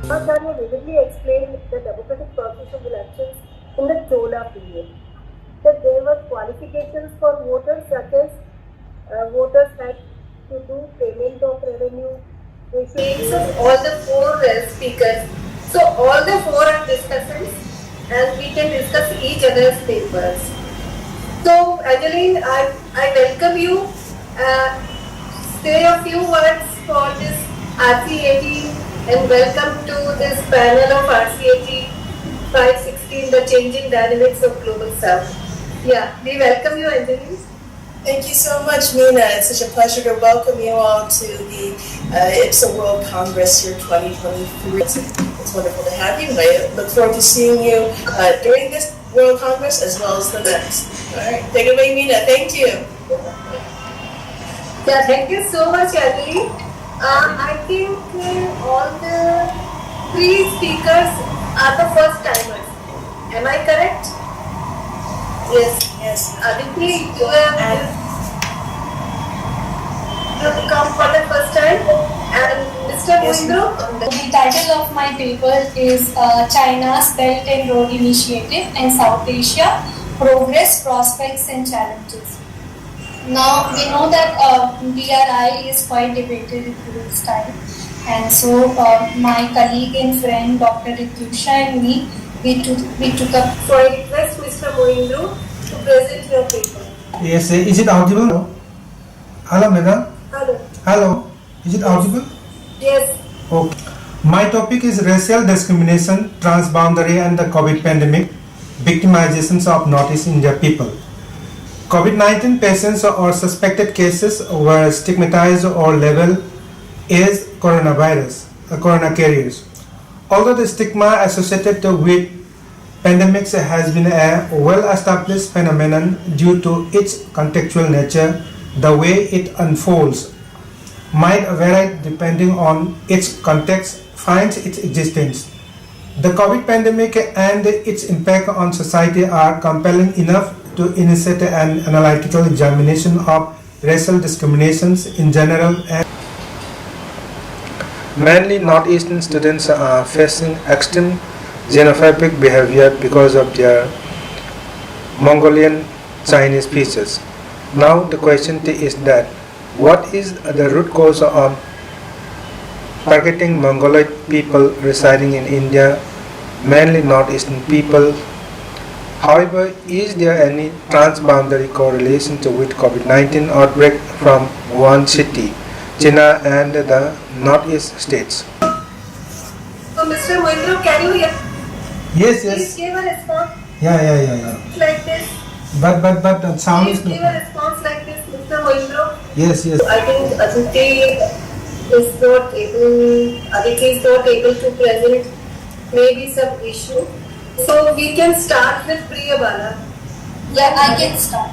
Acharya vividly explained the democratic process of elections in the Chola period. That there were qualifications for voters, such as voters had to do payment of revenue. Names of all the four speakers. So all the four are discussants, and we can discuss each other's papers. So Angeline, I welcome you. Say a few words for this RCAT and welcome to this panel of RCAT 516, the changing dynamics of global South. Yeah, we welcome you, Angeline. Thank you so much, Meena. It's such a pleasure to welcome you all to the IPSA World Congress year 2023. It's wonderful to have you. I look forward to seeing you during this World Congress as well as the next. All right, take it away, Meena. Thank you. Yeah, thank you so much, Angeline. I think all the three speakers are the first timers. Am I correct? Yes. Aditi, you have come for the first time. And Mr. Muhindro? The title of my paper is China's Belt and Road Initiative and South Asia, Progress, Prospects and Challenges. Now, we know that BRI is quite debated in today's time. And so, my colleague and friend, Dr. Rityusha and me, we took up. So, I request Mr. Muhindro to present your paper. Yes, is it audible? Hello, madam. Hello. Is it audible? Yes. Okay. My topic is racial discrimination, transboundary and the COVID pandemic, victimizations of Northeast India people. COVID-19 patients or suspected cases were stigmatized or labeled as corona carriers. Although the stigma associated with pandemics has been a well-established phenomenon due to its contextual nature, the way it unfolds might vary depending on its context finds its existence. The COVID pandemic and its impact on society are compelling enough to initiate an analytical examination of racial discriminations in general and mainly Northeastern students are facing extreme xenophobic behavior because of their Mongolian Chinese features. Now the question is that what is the root cause of targeting mongoloid people residing in India, mainly Northeastern people? However, is there any transboundary correlation with COVID-19 outbreak from Wuhan city, China and the Northeast states? So, Mr. Muhindro, can you hear? Yes. Please give a response. Yeah. Like this. But the sound Please is give a response like this, Mr. Muhindro. Yes. I think Aditi is not able to present. Maybe some issue. So we can start with Priya Bala. Yeah, I can start.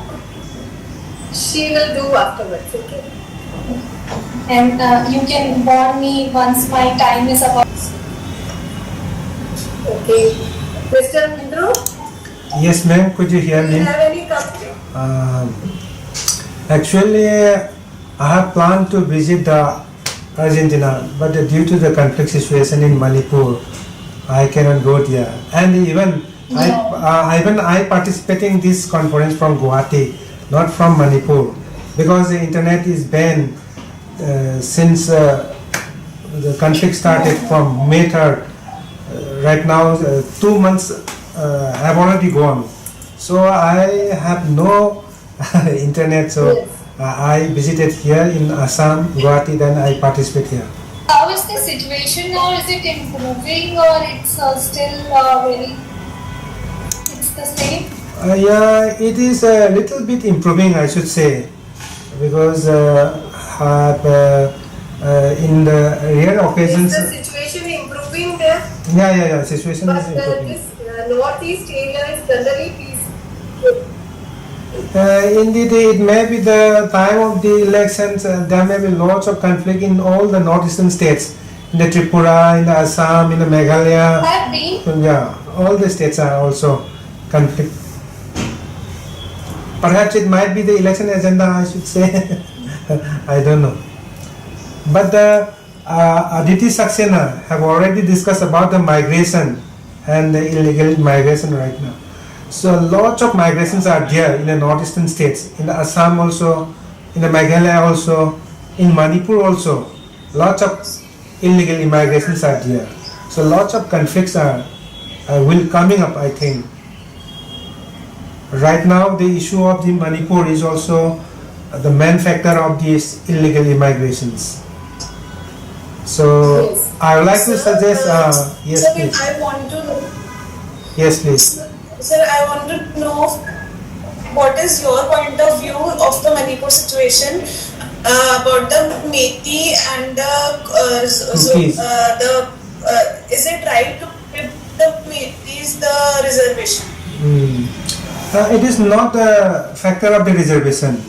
She will do afterwards, okay? And you can warn me once my time is about. Okay. Mr. Muhindro? Yes, ma'am. Could you hear Do you me? have any comment? Actually, I have planned to visit Argentina, but due to the conflict situation in Manipur, I cannot go there. And even I participating in this conference from Guwahati, not from Manipur, because the internet is banned since the conflict started from May 3rd. Right now, 2 months have already gone. So I have no internet. So Yes. I visited here in Assam, Guwahati, then I participate here. How is the situation now? Is it improving or it's still it's the same? Yeah, it is a little bit improving, I should say, because in the rare occasions. Is the situation improving there? Yeah. Situation But is improving. this northeast area is generally peaceful. Indeed, it may be the time of the elections. There may be lots of conflict in all the northeastern states, in the Tripura, in the Assam, in the Meghalaya. Have been. Yeah, all the states are also conflict. Perhaps it might be the election agenda, I should say. I don't know. But Aditi Saxena have already discussed about the migration and the illegal migration right now. So lots of migrations are there in the northeastern states, in the Assam also, in the Meghalaya also, in Manipur also. Lots of illegal immigrations are there. So lots of conflicts are will coming up, I think. Right now the issue of the Manipur is also the main factor of these illegal immigrations. So Yes. I would like to Sir, suggest, yes sir, please. I want to know, Yes please. sir, I want to know what is your point of view of the Manipur situation about the Metis and Cookies. is it right to give the Metis the reservation? It is not a factor of the reservation.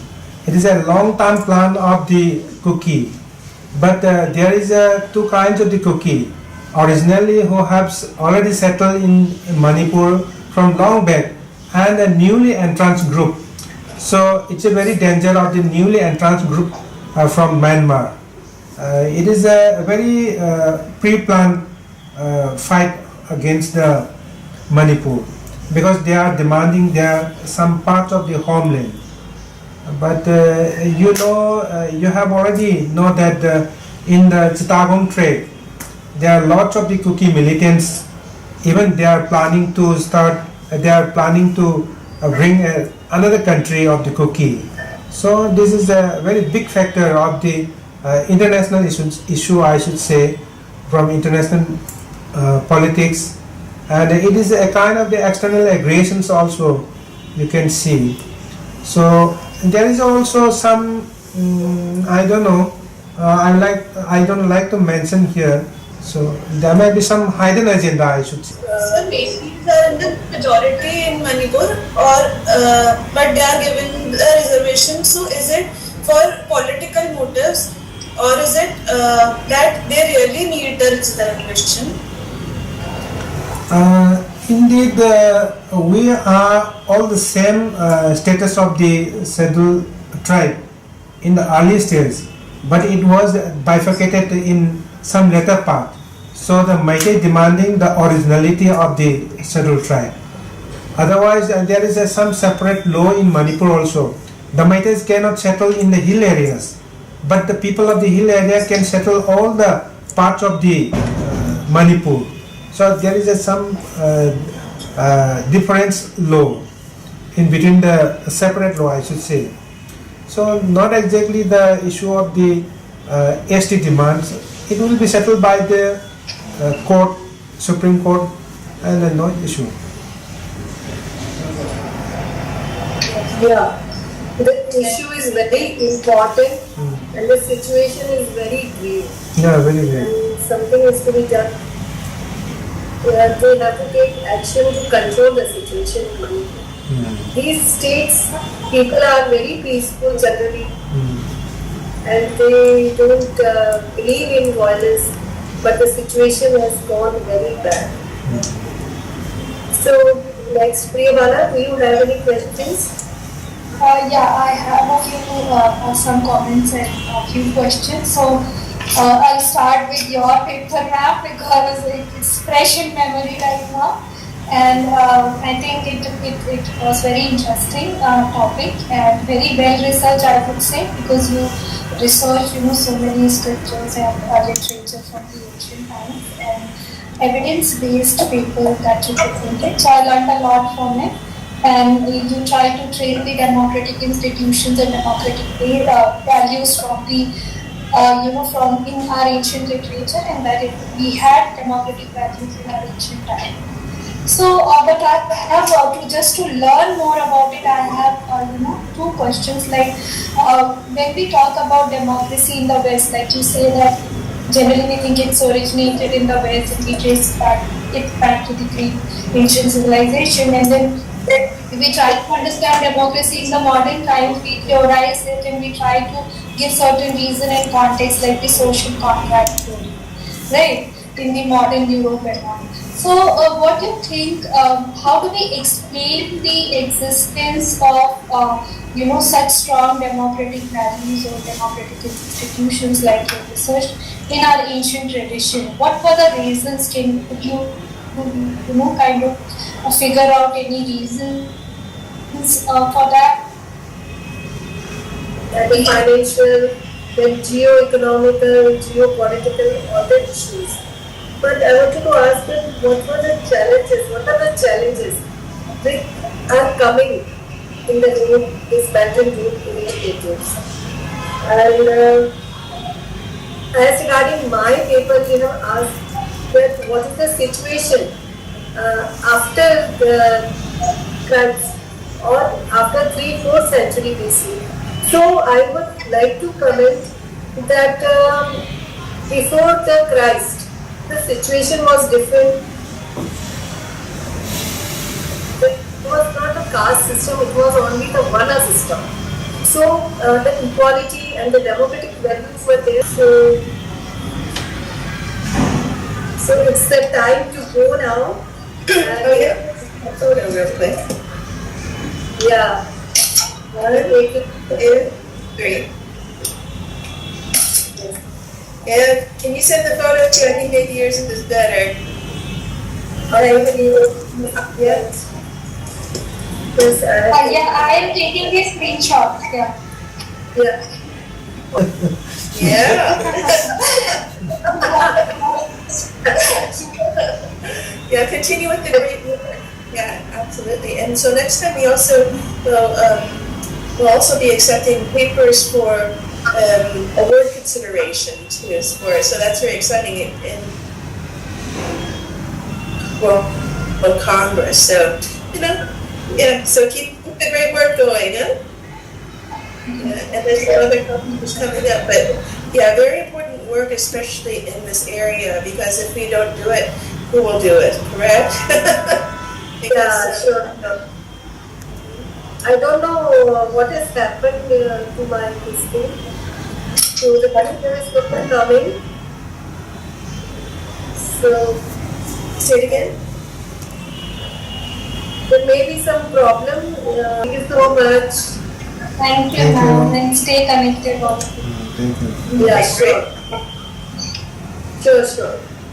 It is a long-term plan of the Kuki. But there is two kinds of the Kuki. Originally, who have already settled in Manipur from long back, and a newly entranced group. So it's a very danger of the newly entranced group from Myanmar. It is a very pre-planned fight against the Manipur, because they are demanding their some part of the homeland. But you have already know that in the Chittagong trade, there are lots of the Kuki militants. Even they are planning to start. They are planning to bring another country of the Kuki. So this is a very big factor of the international issue, I should say, from international politics, and it is a kind of the external aggressions also you can see. So there is also some I don't know. I don't like to mention here. So there may be some hidden agenda, I should say. So Metis are in the majority in Manipur, but they are given the reservation. So is it for political motives, or is it that they really need the reservation? Indeed, we are all the same status of the scheduled tribe in the early stage, but it was bifurcated in some later part. So the Metis demanding the originality of the scheduled tribe. Otherwise, there is some separate law in Manipur also. The Metis cannot settle in the hill areas, but the people of the hill area can settle all the parts of the Manipur. So there is some difference law in between the separate law, I should say. So not exactly the issue of the ST demands. It will be settled by the court, Supreme Court, and no issue. Yeah, the issue is very important and the situation is very grave. Yeah, very good. And something is to be done. They have to take action to control the situation. These states, people are very peaceful generally, and they don't believe in violence, but the situation has gone very bad. So next, Priyabala, do you have any questions? Yeah, I have a few some comments and a few questions. So I'll start with your paper map because it's fresh in memory right now, and I think it was very interesting topic and very well researched, I would say, because you research so many scriptures and literature from the ancient times and evidence-based paper that you presented. So I learned a lot from it. And you try to train the democratic institutions and democratic values from the, from in our ancient literature, and that we had democratic values in our ancient time. So, but I have just to learn more about it. I have two questions. Like when we talk about democracy in the West, like you say that generally we think it's originated in the West and we trace it back to the Greek ancient civilization, and then we try to understand democracy in the modern times, we theorize it and we try to give certain reason and context like the social contract theory, right, in the modern Europe and all. So what do you think, how do we explain the existence of such strong democratic values or democratic institutions like your research in our ancient tradition. What were the reasons? Could you kind of figure out any reasons for that? The financial, then geo-economical, geopolitical, all the issues. But I wanted to ask them, what were the challenges? What are the challenges which are coming in the group, disbanded group initiatives? And as regarding my paper, asked that what is the situation after the crimes or after 3-4 century BC. So I would like to comment that before the Christ, the situation was different. It was not a caste system, it was only the Varna system. So the equality and the democratic values were there. So it's the time to go now. Photo real quick. Yeah. 1, 2, 3. Yeah, can you send the photo too? I think maybe yours is better. Yes. Yeah, I am taking a screenshot. Yeah. Yeah, continue with the great work. Yeah, absolutely. And so next time we also will also be accepting papers for award consideration too. So that's very exciting in Congress. So so keep the great work going, huh? Yeah, and there's other companies coming up, but yeah, very important work, especially in this area, because if we don't do it, who will do it, correct? Sure. I don't know what has happened to my history. So the computer is not coming. So, say it again. There may be some problem. Thank you so much. Thank you, ma'am. And stay connected. Thank you. Yeah, sure. Sure.